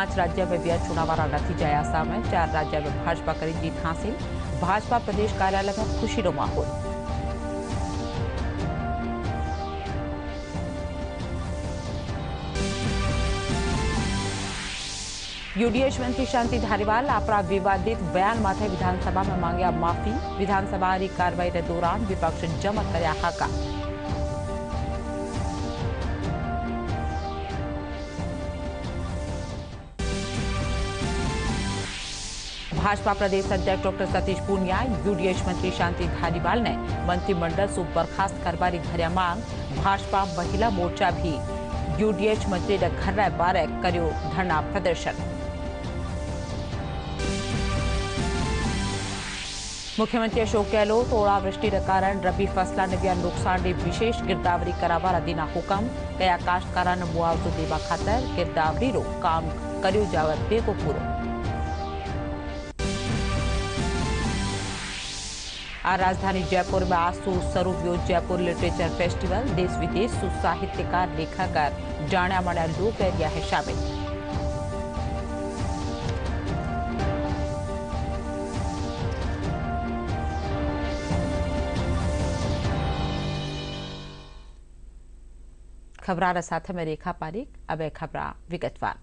5 राज्य में भी चुनावारा नतीजा आया में 4 राज्य में भाजपा करी जीत हासिल। भाजपा प्रदेश कार्यालय में खुशी रो माहौल। यूडीएच मंत्री शांति धारीवाल अपना विवादित बयान माथे विधानसभा में मांग्या माफी। विधानसभा की कार्रवाई के दौरान विपक्ष जमत कर्या हाका। भाजपा प्रदेश अध्यक्ष डॉक्टर सतीश पूनिया यूडीएच मंत्री शांति धारीवाल ने मंत्रिमंडल से बर्खास्त करवारी धर्या मांग। भाजपा महिला मोर्चा भी यूडीएच मंत्री के घर बारे कर्यो धरना प्रदर्शन। मुख्यमंत्री अशोक गहलोत ओलावृष्टि के कारण रबी फसलों ने नुकसान की विशेष गिरदावरी करावा दीना हुकम। कया काश्तकारों ने मुआवजो देवा खातर गिरदावरी रो काम कर्यो जावे बेगो पूरो। आ राजधानी जयपुर में आज सु शुरू हुयो जयपुर लिटरेचर फेस्टिवल। देश विदेश सु साहित्यकार लेखकर जाण्या माण्या लोग एरिया है शामिल। खबरां साथ में रेखा पारीक। अब खबरां विगतवार।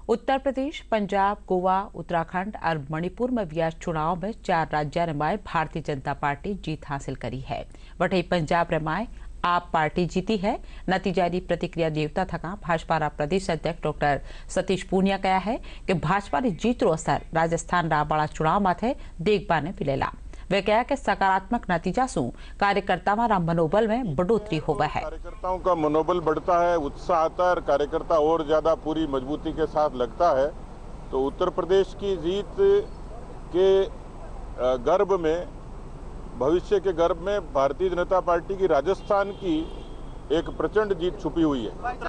उत्तर प्रदेश, पंजाब, गोवा, उत्तराखंड और मणिपुर में हुआ चुनाव में 4 राज्य रमाए भारतीय जनता पार्टी जीत हासिल करी है। वही पंजाब रमाए आप पार्टी जीती है। नतीजा की प्रतिक्रिया देवता थका भाजपा प्रदेश अध्यक्ष डॉक्टर सतीश पूनिया कहा है कि भाजपा की जीत रो असर राजस्थान वाला चुनाव माथे देखबा ने मिलेला। वे कहा कि सकारात्मक नतीजा से कार्यकर्ताओं मनोबल में बढ़ोतरी हुआ है। कार्यकर्ताओं का मनोबल बढ़ता है, उत्साह आता है, कार्यकर्ता और ज्यादा पूरी मजबूती के साथ लगता है। तो उत्तर प्रदेश की जीत के गर्व में, भविष्य के गर्व में भारतीय जनता पार्टी की राजस्थान की एक प्रचंड जीत छुपी हुई है।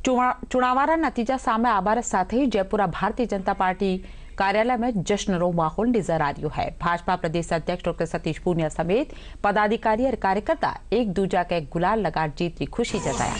चुनावारा नतीजा सामे आवार साथ ही जयपुरा भारतीय जनता पार्टी कार्यालय में जश्न रो माहौल नजर आ रही है। भाजपा प्रदेश अध्यक्ष डॉक्टर सतीश पूनिया समेत पदाधिकारी और कार्यकर्ता एक दूजा के गुलाल लगा जीत की खुशी जताया।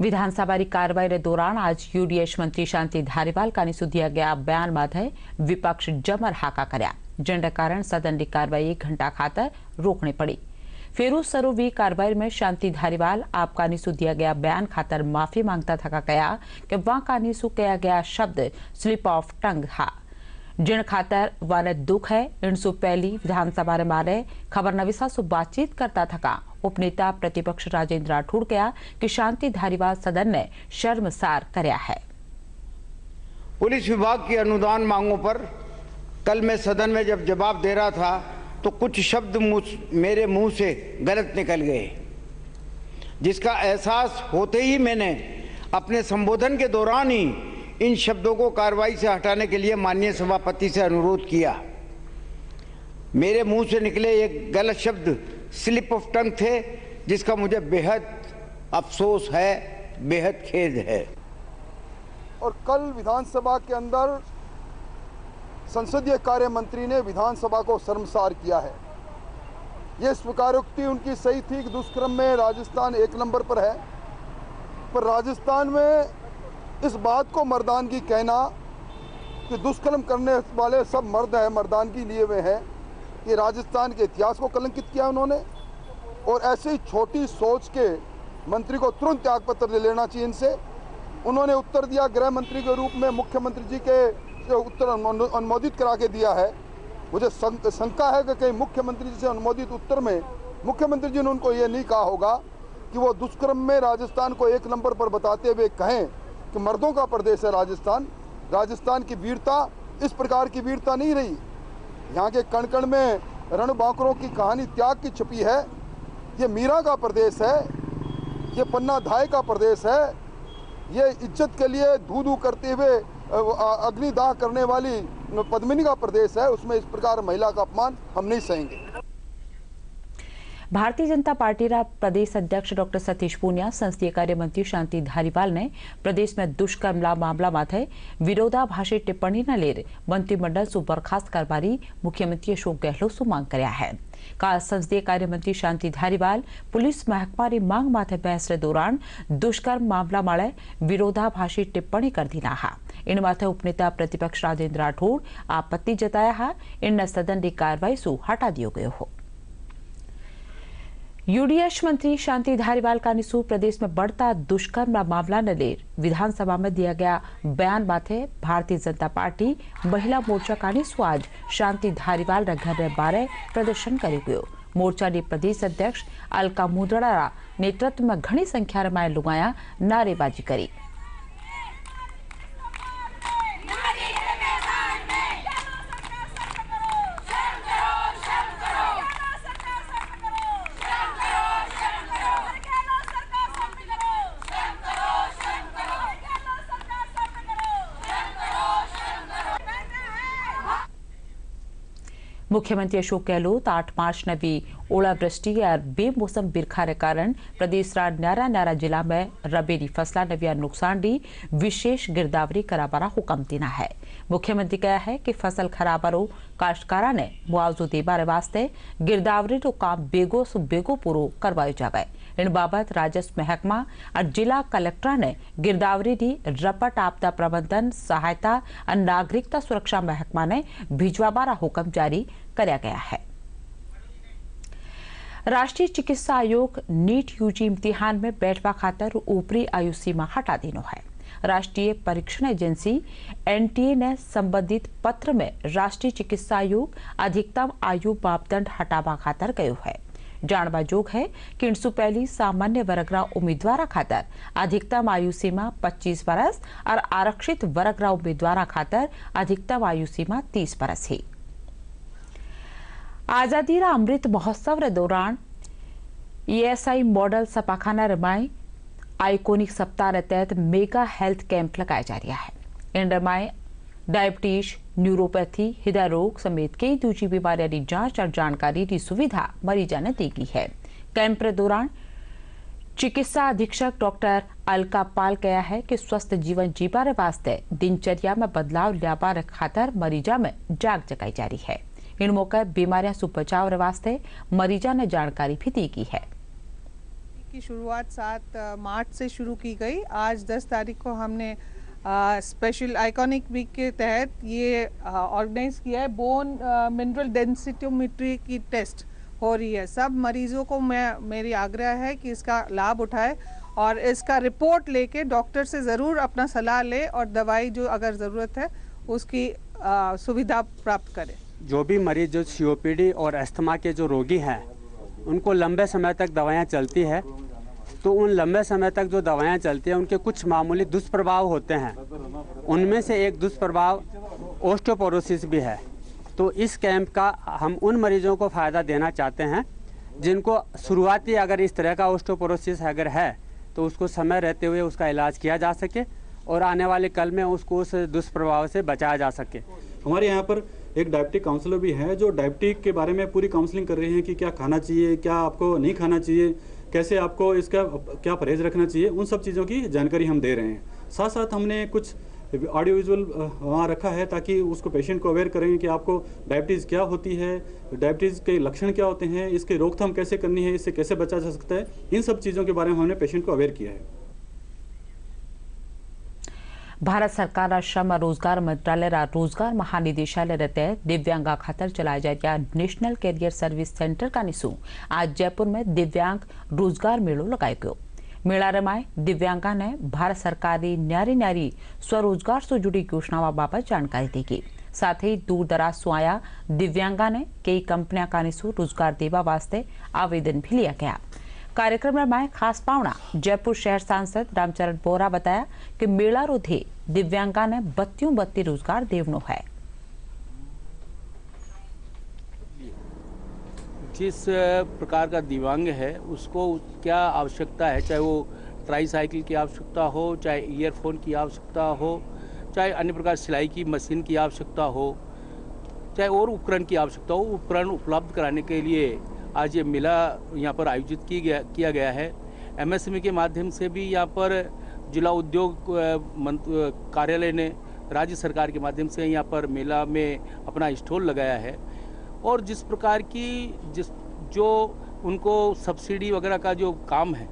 विधानसभा की कार्रवाई के दौरान आज यूडीएच मंत्री शांति धारीवाल का दिया गया बयान माथे विपक्ष जमर हाका कर्या, जिन कारण सदन की कार्रवाई 1 घंटा खातर रोकनी पड़ी। फिर शुरू हुई कार्रवाई में शांति धारीवाल आपका दिया गया बयान खातर माफी मांगता थका कहा कि वहां का कहा गया शब्द स्लिप ऑफ टंग हा, जिन खातर वाले दुख है। इनसु पहली विधानसभा रे मारे खबर नवीसा से बातचीत करता थका उपनेता प्रतिपक्ष राजेंद्र राठौड़ कहा कि शांति धारीवाल सदन ने शर्मसार करया है। पुलिस विभाग की अनुदान मांगों पर कल मैं सदन में जब जवाब दे रहा था तो कुछ शब्द मेरे मुंह से गलत निकल गए, जिसका एहसास होते ही मैंने अपने संबोधन के दौरान ही इन शब्दों को कार्रवाई से हटाने के लिए माननीय सभापति से अनुरोध किया। मेरे मुंह से निकले एक गलत शब्द स्लिप ऑफ टंग थे, जिसका मुझे बेहद अफसोस है, बेहद खेद है। और कल विधानसभा के अंदर संसदीय कार्य मंत्री ने विधानसभा को शर्मसार किया है। ये स्वीकारोक्ति उनकी सही थी कि दुष्कर्म में राजस्थान 1 नंबर पर है, पर राजस्थान में इस बात को मर्दानगी कहना कि दुष्कर्म करने वाले सब मर्द हैं, मर्दानगी लिए हुए हैं, ये राजस्थान के इतिहास को कलंकित किया उन्होंने। और ऐसे ही छोटी सोच के मंत्री को तुरंत त्यागपत्र ले लेना चाहिए इनसे। उन्होंने उत्तर दिया गृह मंत्री के रूप में, मुख्यमंत्री जी के उत्तर अनुमोदित करा के दिया है। मुझे शंका है कि कहीं मुख्यमंत्री जी से अनुमोदित उत्तर में मुख्यमंत्री जी ने उनको ये नहीं कहा होगा कि वो दुष्कर्म में राजस्थान को 1 नंबर पर बताते हुए कहें कि मर्दों का प्रदेश है राजस्थान। राजस्थान की वीरता इस प्रकार की वीरता नहीं रही। यहाँ के कण कण में रणबांकुरों की कहानी त्याग की छुपी है। ये मीरा का प्रदेश है, ये पन्ना धाय का प्रदेश है, ये इज्जत के लिए धू धू करते हुए अग्निदाह करने वाली पद्मिनी का प्रदेश है, उसमें इस प्रकार महिला का अपमान हम नहीं सहेंगे। भारतीय जनता पार्टीના प्रदेश अध्यक्ष डॉक्टर सतीश पूनिया, संसदीय कार्य मंत्री शांति धारीवाल ने प्रदेश में दुष्कर्म मामला माथे विरोधाभासी टिप्पणी न ले मंत्रिमंडल से बर्खास्त करवानी मुख्यमंत्री अशोक गहलोत से मांग कर्या है। काल संसदीय कार्य मंत्री शांति धारीवाल पुलिस महकमानी मांग माथे बहस दौरान दुष्कर्म मामला माळे विरोधाभासी टिप्पणी कर दी हा। इन माथे उपनेता प्रतिपक्ष राजेंद्र राठौड़ आपत्ति जताया हा। इन सदन की कार्रवाई से हटा दियो गयो हो। यूडीएच मंत्री शांति धारीवाल का निशु प्रदेश में बढ़ता दुष्कर्म मामला न ले विधानसभा में दिया गया बयान माथे भारतीय जनता पार्टी महिला मोर्चा का निशु आज शांति धारीवाल घर बारे प्रदर्शन कर गयो। मोर्चा ने प्रदेश अध्यक्ष अलका मुंदड़ा नेतृत्व में घनी संख्या में लुगाया नारेबाजी करी। मुख्यमंत्री अशोक गहलोत 8 मार्च नवी ओलावृष्टि और बेमौसम बिरखा के कारण प्रदेश न्यारा जिला में रबेरी फसला नविया नुकसान दी विशेष गिरदावरी कराबारा हुक्म देना है। मुख्यमंत्री कहा है कि फसल खराबारो काश्तकारा ने मुआवजो देबारे वास्ते गिरदावरी तो काम बेगो से बेगो पूरो करवायो जावे। इन बाबत राजस्व महकमा और जिला कलेक्टर ने गिरदावरी दी रपट आपदा प्रबंधन सहायता और नागरिकता सुरक्षा महकमा ने भिजवाबारा हुक्म जारी कराया गया है। राष्ट्रीय चिकित्सा आयोग नीट यूजी इम्तिहान में बैठवा खातर ऊपरी आयु सीमा हटा देनो है। राष्ट्रीय परीक्षण एजेंसी एनटीए ने संबंधित पत्र में राष्ट्रीय चिकित्सा आयोग अधिकतम आयु मापदंड हटावा खातर गयो है। जानवा जोग है कि इनसु पहली सामान्य वर्गरा उम्मीदवार खातर अधिकतम आयु सीमा 25 वर्ष और आरक्षित वर्गरा उम्मीदवार खातर अधिकतम आयु सीमा 30 वर्ष है। आजादी रा अमृत महोत्सव रे दौरान ईएसआई मॉडल सपाखाना रमाई आइकोनिक सप्ताह के तहत मेगा हेल्थ कैंप लगाया जा रहा है। इन रमाई डायबिटीज, न्यूरोपैथी, हृदय रोग समेत कई दूसरी बीमारियों की जांच और जानकारी की सुविधा मरीजा ने दी गई है। कैंप के दौरान चिकित्सा अधीक्षक डॉक्टर अलका पाल कहा है कि स्वस्थ जीवन जीवारे वास्ते दिनचर्या में बदलाव लियाबार खातर मरीजा में जाग जगाई जा रही है। इन मौके बीमारियां से बचाव वास्ते मरीजा ने जानकारी भी दी गई है। की शुरुआत 7 मार्च से शुरू की गई। आज 10 तारीख को हमने स्पेशल आइकॉनिक वीक के तहत ये ऑर्गेनाइज किया है। बोन मिनरल डेंसिटोमेट्री की टेस्ट हो रही है। सब मरीजों को मेरी आग्रह है कि इसका लाभ उठाए और इसका रिपोर्ट लेके डॉक्टर से ज़रूर अपना सलाह ले और दवाई जो अगर ज़रूरत है उसकी सुविधा प्राप्त करें। जो भी मरीज जो सीओपीडी और अस्थमा के जो रोगी हैं उनको लंबे समय तक दवाएं चलती है, तो उन लंबे समय तक जो दवाएं चलती हैं उनके कुछ मामूली दुष्प्रभाव होते हैं। उनमें से एक दुष्प्रभाव ओस्टियोपोरोसिस भी है। तो इस कैंप का हम उन मरीजों को फ़ायदा देना चाहते हैं जिनको शुरुआती अगर इस तरह का ओस्टियोपोरोसिस अगर है तो उसको समय रहते हुए उसका इलाज किया जा सके और आने वाले कल में उसको उस दुष्प्रभाव से बचाया जा सके। हमारे यहाँ पर एक डायबिटिक काउंसलर भी है जो डायबिटिक के बारे में पूरी काउंसलिंग कर रहे हैं कि क्या खाना चाहिए, क्या आपको नहीं खाना चाहिए, कैसे आपको इसका क्या परहेज रखना चाहिए, उन सब चीज़ों की जानकारी हम दे रहे हैं। साथ साथ हमने कुछ ऑडियो विजुअल वहाँ रखा है ताकि उसको पेशेंट को अवेयर करेंगे कि आपको डायबिटीज़ क्या होती है, डायबिटीज़ के लक्षण क्या होते हैं, इसकी रोकथाम कैसे करनी है, इससे कैसे बचा जा सकता है। इन सब चीज़ों के बारे में हमने पेशेंट को अवेयर किया है। भारत सरकार श्रम और रोजगार मंत्रालय रोजगार महानिदेशालय के तहत दिव्यांगा खातर चलाया जाएगा नेशनल कैरियर सर्विस सेंटर का निशु आज जयपुर में दिव्यांग रोजगार मेलो लगाया गयो। मेला रमाए दिव्यांगा ने भारत सरकार की न्यारी न्यारी स्वरोजगार से जुड़ी योजनाओं बाबत जानकारी दी गई। साथ ही दूर दराज से आया दिव्यांगा ने कई कंपनियां का निशु रोजगार देवा वास्ते आवेदन भी लिया गया। कार्यक्रम में खास पावना जयपुर शहर सांसद रामचरण बोरा बताया कि मेला रोधे दिव्यांगा ने बत्तियों बत्ती रोजगार देवनो है। जिस प्रकार का दिव्यांग है उसको क्या आवश्यकता है, चाहे वो ट्राईसाइकिल की आवश्यकता हो, चाहे ईयरफोन की आवश्यकता हो, चाहे अन्य प्रकार सिलाई की मशीन की आवश्यकता हो, चाहे और उपकरण की आवश्यकता हो, उपकरण उपलब्ध कराने के लिए आज ये मेला यहाँ पर आयोजित किया गया है। MSME के माध्यम से भी यहाँ पर जिला उद्योग कार्यालय ने राज्य सरकार के माध्यम से यहाँ पर मेला में अपना स्टॉल लगाया है और जिस प्रकार की जो उनको सब्सिडी वगैरह का जो काम है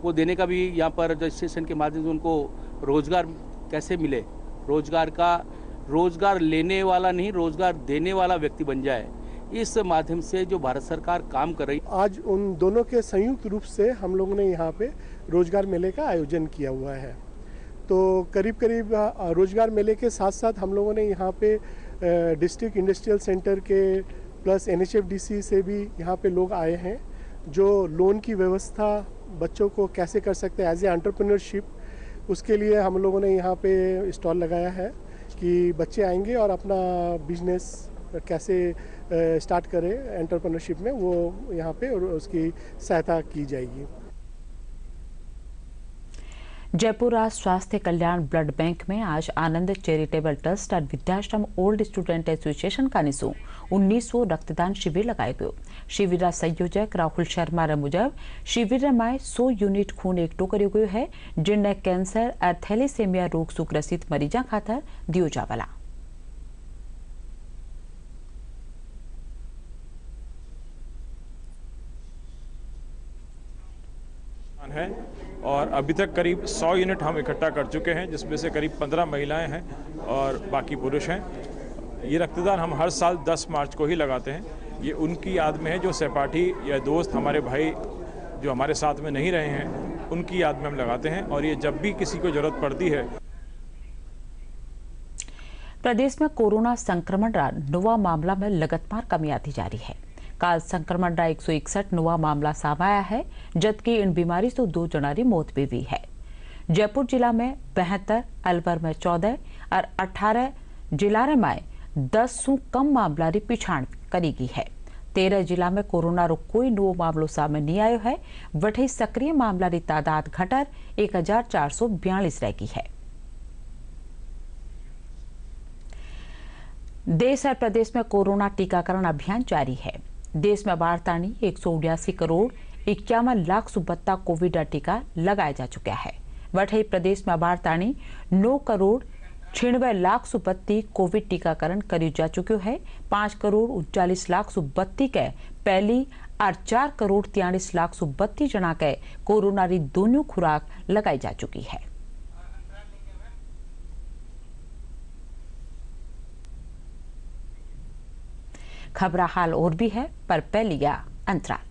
वो देने का भी यहाँ पर रजिस्ट्रेशन के माध्यम से उनको रोजगार कैसे मिले, रोजगार लेने वाला नहीं रोजगार देने वाला व्यक्ति बन जाए, इस माध्यम से जो भारत सरकार काम कर रही। आज उन दोनों के संयुक्त रूप से हम लोगों ने यहाँ पे रोजगार मेले का आयोजन किया हुआ है। तो करीब रोजगार मेले के साथ साथ हम लोगों ने यहाँ पे डिस्ट्रिक्ट इंडस्ट्रियल सेंटर के प्लस NHFDC से भी यहाँ पे लोग आए हैं जो लोन की व्यवस्था बच्चों को कैसे कर सकते हैं एज ए एंटरप्रेन्योरशिप, उसके लिए हम लोगों ने यहाँ पे स्टॉल लगाया है कि बच्चे आएंगे और अपना बिजनेस कैसे स्टार्ट करें एंटरप्रेन्योरशिप में, वो यहाँ पे और उसकी सहायता की जाएगी। जयपुर राष्ट्र स्वास्थ्य कल्याण ब्लड बैंक में आज आनंद चैरिटेबल ट्रस्ट और विद्याश्रम ओल्ड स्टूडेंट एसोसिएशन का 1900 रक्तदान शिविर लगाए गए। शिविर संयोजक राहुल शर्मा मुजब शिविर में 100 यूनिट खून एकठो कर्यो गयो है, जिनने कैंसर और थैलेसेमिया रोग से ग्रसित मरीजा खातर दियो जावाला। है और अभी तक करीब 100 यूनिट हम इकट्ठा कर चुके हैं, जिसमें से करीब 15 महिलाएं हैं और बाकी पुरुष हैं। ये रक्तदान हम हर साल 10 मार्च को ही लगाते हैं। ये उनकी याद में है जो सहपाठी या दोस्त हमारे भाई जो हमारे साथ में नहीं रहे हैं, उनकी याद में हम लगाते हैं और ये जब भी किसी को जरूरत पड़ती है। प्रदेश में कोरोना संक्रमण रा नवा मामला में लगातार कमी आती जा रही है। काल संक्रमण रा 161 नवा मामला सामने आया है, जबकि इन बीमारी से 2 जना की मौत भी हुई है। जयपुर जिला में 72, अलवर में 14 और 18 जिला में 10 से कम मामला की पिछाण करी गई है। 13 जिला में कोरोना रो कोई नवो मामलो सामने नहीं आयो है। वठी सक्रिय मामला की तादाद घटर 1442 रह गई है। देश और प्रदेश में कोरोना टीकाकरण अभियान जारी है। देश में वार्तानी 189 करोड़ 51 लाख सुबत्ता कोविड टीका लगाया जा चुका है। वही प्रदेश में वार्तानी 9 करोड़ 96 लाख सुबत्ती कोविड टीकाकरण करी जा चुको है। 5 करोड़ 39 लाख सुबत्ती के पहली और 4 करोड़ 43 लाख सुबत्ती जना के कोरोना की दोनों खुराक लगाई जा चुकी है। खबर हाल और भी है, पर पहले या अंतराल।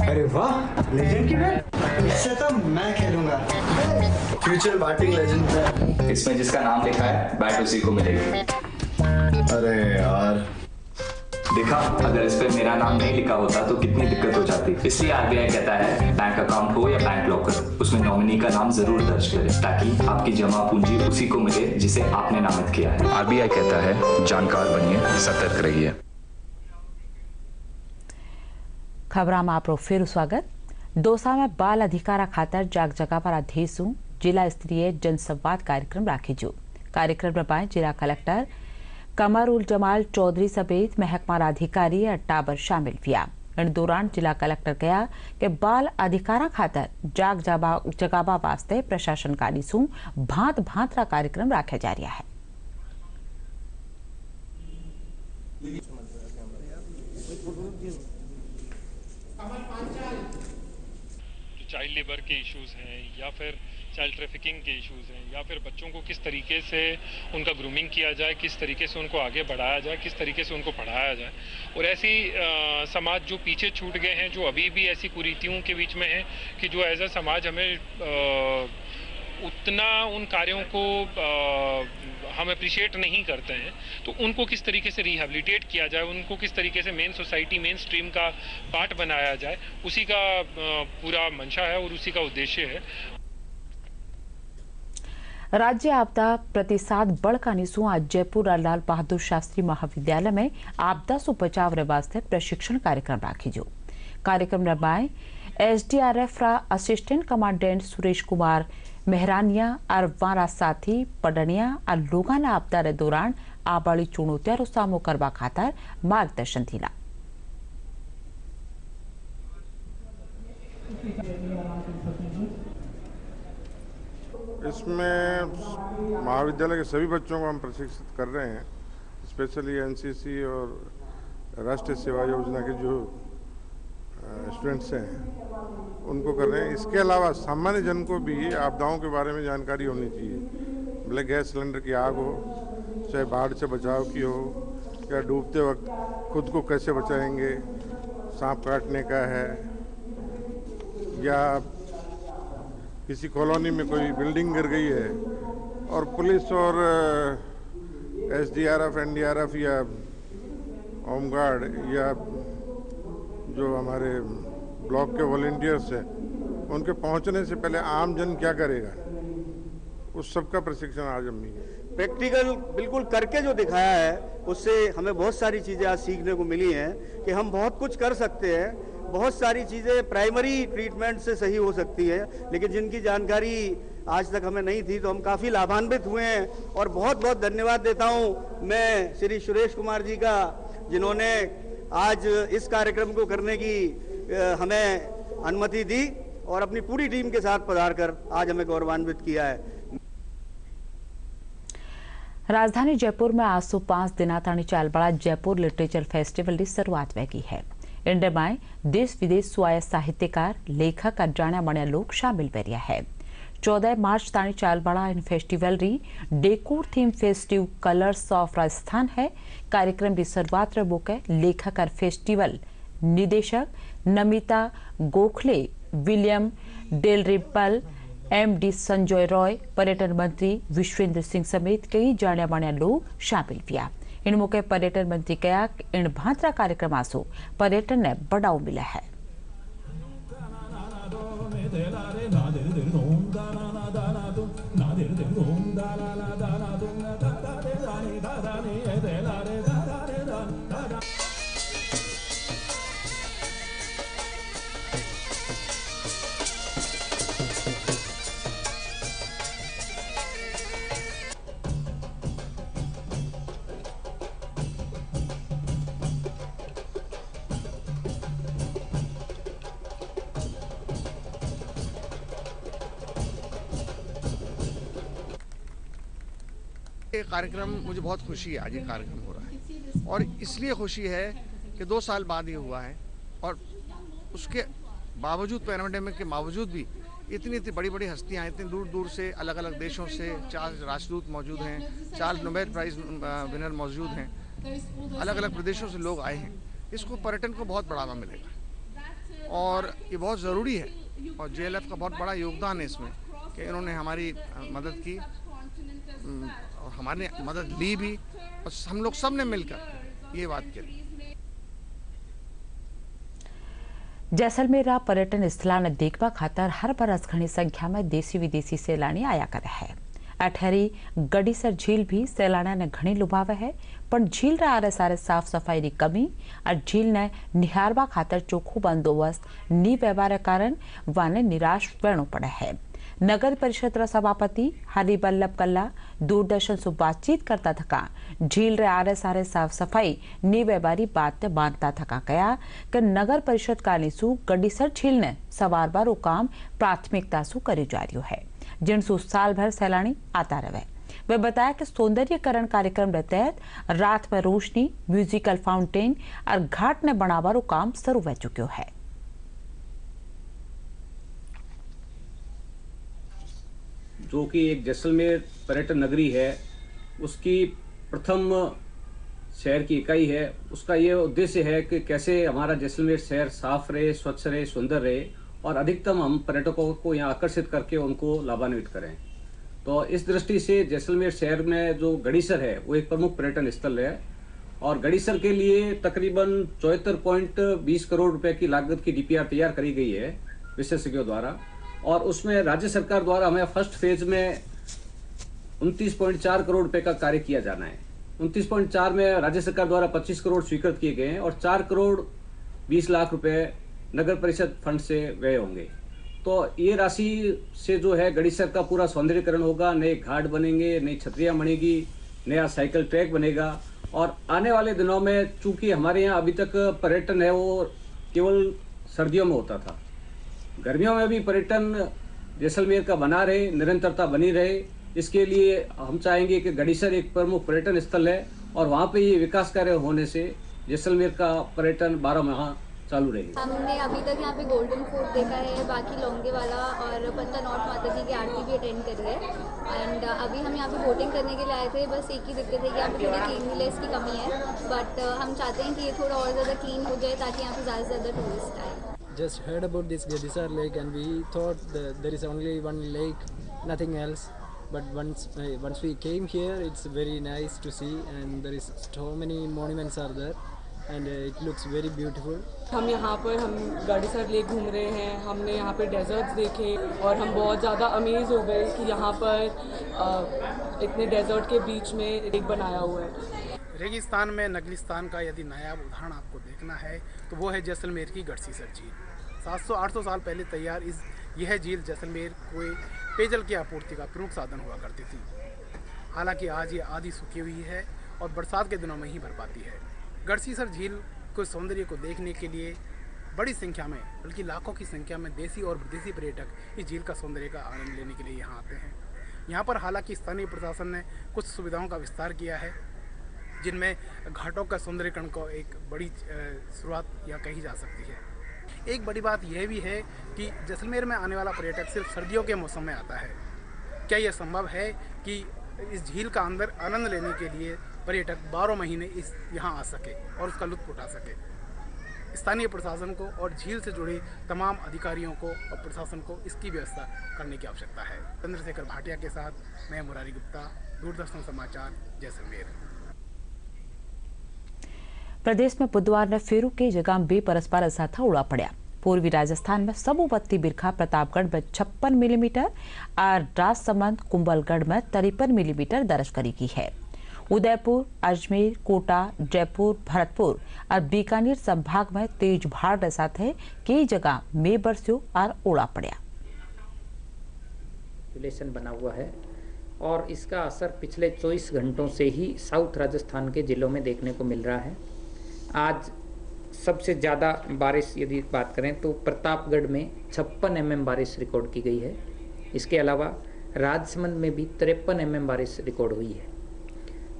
अरे वाह, लेजेंड की बैट, इससे तो मैं खेलूंगा। Future batting legend. इसमें जिसका नाम लिखा है बैट उसी को मिलेगी। अरे यार, देखा, अगर इस पे मेरा नाम नहीं लिखा होता तो कितनी दिक्कत हो जाती। इसलिए RBI कहता है बैंक अकाउंट हो या बैंक लॉकर, उसमें नॉमिनी का नाम जरूर दर्ज करें ताकि आपकी जमा पूंजी उसी को मिले जिसे आपने नामित किया है। RBI कहता है जानकार बनिए, सतर्क रहिए। खबरा में आपरो फिर स्वागत। दौसा में बाल अधिकारा खातर जाग जगह पर अधीसू जिला स्तरीय जनसंवाद कार्यक्रम राखी जो कार्यक्रम में जिला कलेक्टर कमर उल जमाल चौधरी समेत महकमा अधिकारी और टाबर शामिल हुआ। इन दौरान जिला कलेक्टर कहा कि बाल अधिकारा खातर जाग जगाबा वास्ते प्रशासनकारी सु भांत भांत रा कार्यक्रम रखा जा रहा है। चाइल्ड लेबर के इश्यूज हैं या फिर चाइल्ड ट्रैफिकिंग के इश्यूज हैं या फिर बच्चों को किस तरीके से उनका ग्रूमिंग किया जाए, किस तरीके से उनको आगे बढ़ाया जाए, किस तरीके से उनको पढ़ाया जाए, और ऐसी समाज जो पीछे छूट गए हैं, जो अभी भी ऐसी कुरीतियों के बीच में हैं कि जो एज अ समाज हमें उतना उन कार्यों को हम अप्रिशिएट नहीं करते हैं, तो उनको किस तरीके से रिहेबिलिटेट किया जाए, उनको किस तरीके से मेन सोसाइटी मेन स्ट्रीम का पार्ट बनाया जाए, उसी का पूरा मंशा है और उसी का उद्देश्य है। राज्य आपदा प्रतिसाद बल का निसू आज जयपुर लाल बहादुर शास्त्री महाविद्यालय में आपदा से बचाव वास्ते प्रशिक्षण कार्यक्रम राखी जो कार्यक्रम रमाए SDRF assistant commandant Suresh Kumar Mehrania और वारा साथी पडणिया और लोगों आपदा रे दौरान आबाड़ी चुनौतियों सामनो करवा खातर मार्गदर्शन थीला। इसमें महाविद्यालय के सभी बच्चों को हम प्रशिक्षित कर रहे हैं, स्पेशली एनसीसी और राष्ट्रीय सेवा योजना के जो स्टूडेंट्स हैं उनको कर रहे हैं। इसके अलावा सामान्य जन को भी आपदाओं के बारे में जानकारी होनी चाहिए, भले गैस सिलेंडर की आग हो, चाहे बाढ़ से बचाव की हो, या डूबते वक्त खुद को कैसे बचाएंगे, सांप काटने का है, या किसी कॉलोनी में कोई बिल्डिंग गिर गई है और पुलिस और एसडीआरएफ, एनडीआरएफ या होमगार्ड या जो हमारे ब्लॉक के वॉलंटियर्स हैं उनके पहुंचने से पहले आम जन क्या करेगा, उस सब का प्रशिक्षण आज हम प्रैक्टिकल बिल्कुल करके जो दिखाया है उससे हमें बहुत सारी चीज़ें आज सीखने को मिली हैं कि हम बहुत कुछ कर सकते हैं। बहुत सारी चीज़ें प्राइमरी ट्रीटमेंट से सही हो सकती है, लेकिन जिनकी जानकारी आज तक हमें नहीं थी, तो हम काफ़ी लाभान्वित हुए हैं। और बहुत बहुत धन्यवाद देता हूं मैं श्री सुरेश कुमार जी का, जिन्होंने आज इस कार्यक्रम को करने की हमें अनुमति दी और अपनी पूरी टीम के साथ पधार कर आज हमें गौरवान्वित किया है। राजधानी जयपुर में आज सो 5 दिना ताणी चालबाड़ा जयपुर लिटरेचर फेस्टिवल की शुरुआत वही है। इंडे में देश विदेश आया साहित्यकार, लेखक और जाण्या मण्या लोग शामिल वेरिया है। 14 मार्च ताणी चालबाड़ा इन फेस्टिवल री decor theme festive colours of Rajasthan है। कार्यक्रम की शुरुआत रे मौके लेखक और फेस्टिवल निदेशक नमिता गोखले, विलियम डेलरिपल, एमडी संजय रॉय, पर्यटन मंत्री विश्वेंद्र सिंह समेत कई जाण्या माण्या लोग शामिल हुआ। इन मौके पर्यटन मंत्री कहा इन भांतरा कार्यक्रम आसो पर्यटन ने बढ़ाव मिला है। ये कार्यक्रम मुझे बहुत खुशी है, आज ये कार्यक्रम हो रहा है और इसलिए खुशी है कि 2 साल बाद ये हुआ है और उसके बावजूद, पैंडेमिक के बावजूद भी इतनी बड़ी बड़ी हस्तियाँ, इतनी दूर दूर से अलग अलग देशों से 4 राजदूत मौजूद हैं, 4 नोबेल प्राइज विनर मौजूद हैं, अलग अलग प्रदेशों से लोग आए हैं। इसको पर्यटन को बहुत बढ़ावा मिलेगा और ये बहुत ज़रूरी है और जेएलएफ का बहुत बड़ा योगदान है इसमें कि इन्होंने हमारी मदद की और हमारे मदद ली भी और हम लोग सब ने मिलकर ये बात करी। जैसलमेर पर्यटन स्थल देखवा खातर हर बरस घनी संख्या में देशी विदेशी सैलानी आया करे है। अठहरी गडीसर झील भी सैलानिया ने घनी लुभावे है, पण झील रे आरे सारे साफ सफाई री कमी और झील ने निहारवा खातर चोखो बंदोबस्त नी व्यवहार कारण वाने निराश वेणो पड़े है। नगर परिषद सभापति हरिबल्लभ कल्ला दूरदर्शन से बातचीत करता थका झील रे आरे सारे साफ सफाई नी व्यवहारी बात बांधता थका कहा कि नगर परिषद का निसु गडीसर झील ने सवार बार काम प्राथमिकता सु करी जा रही है, जिनसु साल भर सैलानी आता रहे। वे बताया कि सौंदर्यकरण कार्यक्रम के तहत रात में रोशनी, म्यूजिकल फाउंटेन और घाट ने बनावारो काम शुरू हो चुक्यो है। जो कि एक जैसलमेर पर्यटन नगरी है, उसकी प्रथम शहर की इकाई है। उसका ये उद्देश्य है कि कैसे हमारा जैसलमेर शहर साफ रहे, स्वच्छ रहे, सुंदर रहे और अधिकतम हम पर्यटकों को यहाँ आकर्षित करके उनको लाभान्वित करें। तो इस दृष्टि से जैसलमेर शहर में जो गडीसर है वो एक प्रमुख पर्यटन स्थल है और गडीसर के लिए तकरीबन 74.20 करोड़ रुपए की लागत की डीपीआर तैयार करी गई है विशेषज्ञों द्वारा और उसमें राज्य सरकार द्वारा हमें फर्स्ट फेज में 29.4 करोड़ रुपए का कार्य किया जाना है। 29.4 में राज्य सरकार द्वारा 25 करोड़ स्वीकृत किए गए हैं और 4 करोड़ 20 लाख रुपए नगर परिषद फंड से व्यय होंगे। तो ये राशि से जो है गड़ीसर का पूरा सौंदर्यीकरण होगा, नए घाट बनेंगे, नई छतरियां बनेगी, नया साइकिल ट्रैक बनेगा। और आने वाले दिनों में चूंकि हमारे यहाँ अभी तक पर्यटन है वो केवल सर्दियों में होता था, गर्मियों में भी पर्यटन जैसलमेर का बना रहे, निरंतरता बनी रहे, इसके लिए हम चाहेंगे कि गड़ीसर एक प्रमुख पर्यटन स्थल है और वहाँ पे ये विकास कार्य होने से जैसलमेर का पर्यटन 12 माह चालू रहेगा। हमने अभी तक यहाँ पे गोल्डन फोर्ट देखा है, बाकी लोंगे वाला और पत्ता नॉर्थ माता जी की आरती भी अटेंड करी है। एंड अभी हम यहाँ पे बोटिंग करने के लिए आए थे। बस एक ही दिक्कत है कि यहाँ पे थोड़ी क्लीनलीनेस की कमी है, बट हम चाहते हैं कि ये थोड़ा और ज़्यादा क्लीन हो जाए ताकि यहाँ पे ज़्यादा से ज़्यादा टूरिस्ट आए। Just heard about this Gadisar lake and we thought that there is only one lake, nothing else. But once we came here, it's very nice to see and there is so many monuments are there and it looks very beautiful. हम यहाँ पर गाड़ीसर lake घूम रहे हैं, हमने यहाँ पे desserts देखे और हम बहुत ज़्यादा अमेज हो गए कि यहाँ पर इतने डेजर्ट के बीच में लेक बनाया हुआ है। रेगिस्तान में नगलिस्तान का यदि नायाब उदाहरण आपको देखना है तो वो है जैसलमेर की गढ़सीसर झील। 700-800 साल पहले तैयार यह झील जैसलमेर को पेयजल की आपूर्ति का प्रमुख साधन हुआ करती थी। हालांकि आज ये आधी सूखी हुई है और बरसात के दिनों में ही भर पाती है। गढ़सीसर झील के सौंदर्य को देखने के लिए बड़ी संख्या में, बल्कि लाखों की संख्या में देसी और विदेशी पर्यटक इस झील का सौंदर्य का आनंद लेने के लिए यहाँ आते हैं। यहाँ पर हालांकि स्थानीय प्रशासन ने कुछ सुविधाओं का विस्तार किया है, जिनमें घाटों का सौंदर्यीकरण को एक बड़ी शुरुआत यहाँ कही जा सकती है। एक बड़ी बात यह भी है कि जैसलमेर में आने वाला पर्यटक सिर्फ सर्दियों के मौसम में आता है। क्या यह संभव है कि इस झील का अंदर आनंद लेने के लिए पर्यटक 12 महीने यहाँ आ सके और उसका लुत्फ उठा सके? स्थानीय प्रशासन को और झील से जुड़े तमाम अधिकारियों को और प्रशासन को इसकी व्यवस्था करने की आवश्यकता है। चंद्रशेखर भाटिया के साथ मैं मुरारी गुप्ता, दूरदर्शन समाचार, जैसलमेर। प्रदेश में बुधवार फेरू की जगह बेपरस्पर असाथा उड़ा पड़ा। पूर्वी राजस्थान में सबूबत्ती बिरखा, प्रतापगढ़ में 56 मिलीमीटर और राजसमंद कुंभलगढ़ में 53 मिलीमीटर दर्ज करी गई है। उदयपुर, अजमेर, कोटा, जयपुर, भरतपुर और बीकानेर संभाग में तेज भाड़ के साथ है कई जगह में बरस्यो और ओला पड़ा। रिलेशन बना हुआ है और इसका असर पिछले 24 घंटों से ही साउथ राजस्थान के जिलों में देखने को मिल रहा है। आज सबसे ज़्यादा बारिश यदि बात करें तो प्रतापगढ़ में 56 mm बारिश रिकॉर्ड की गई है। इसके अलावा राजसमंद में भी 53 mm बारिश रिकॉर्ड हुई है।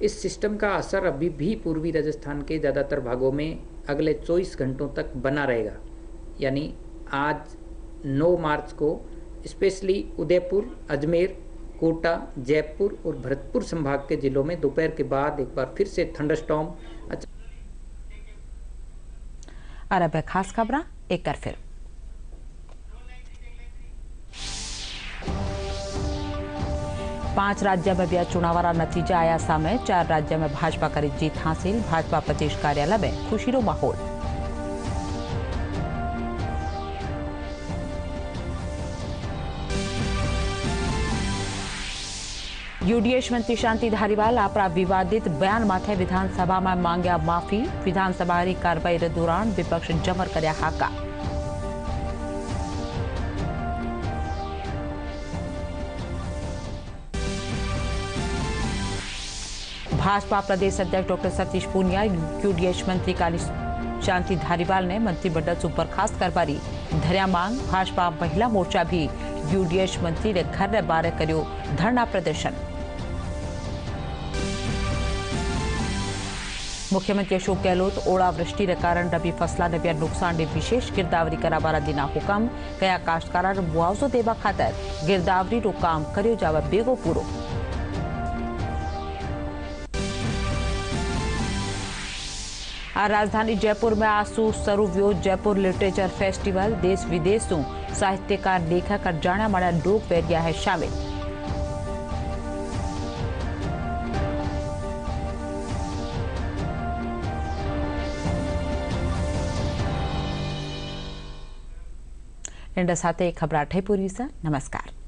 इस सिस्टम का असर अभी भी पूर्वी राजस्थान के ज़्यादातर भागों में अगले 24 घंटों तक बना रहेगा। यानी आज 9 मार्च को स्पेशली उदयपुर, अजमेर, कोटा, जयपुर और भरतपुर संभाग के जिलों में दोपहर के बाद एक बार फिर से थंडरस्टॉर्म। और अब खास खबरां एक बार फिर। पांच राज्य में भी चुनाव नतीजा आया सामने। 4 राज्य में भाजपा करी जीत हासिल। भाजपा प्रदेश कार्यालय में खुशीरो माहौल। यूडीएच मंत्री शांति धारीवाल अपना विवादित बयान माथे विधानसभा में मांग्या माफी। विधानसभा की कार्रवाई के दौरान विपक्ष जमर कर्या हाका। भाजपा प्रदेश अध्यक्ष डॉक्टर सतीश पूनिया, यूडीएच मंत्री शांति धारीवाल ने मंत्रिमंडल से बर्खास्त करवारी धर्या मांग। भाजपा महिला मोर्चा भी यूडीएच मंत्री ने घर ने बारे कर्यो धरना प्रदर्शन। मुख्यमंत्री अशोक गहलोत ओलावृष्टि के कारण रबी फसलों ने भी नुकसान ने विशेष गिरदावरी करावा दीना हुकम। कया काश्तकारों ने मुआवजो देवा खातर गिरदावरी रो काम कर्यो जावे बेगो पूरो। राजधानी जयपुर में आसू शुरू व्यो जयपुर लिटरेचर फेस्टिवल। देश विदेश तो साहित्यकार, लेखक और जाना माना लोग वेरिया है शामिल। इंडा साथे खबर 8 पूरी। नमस्कार।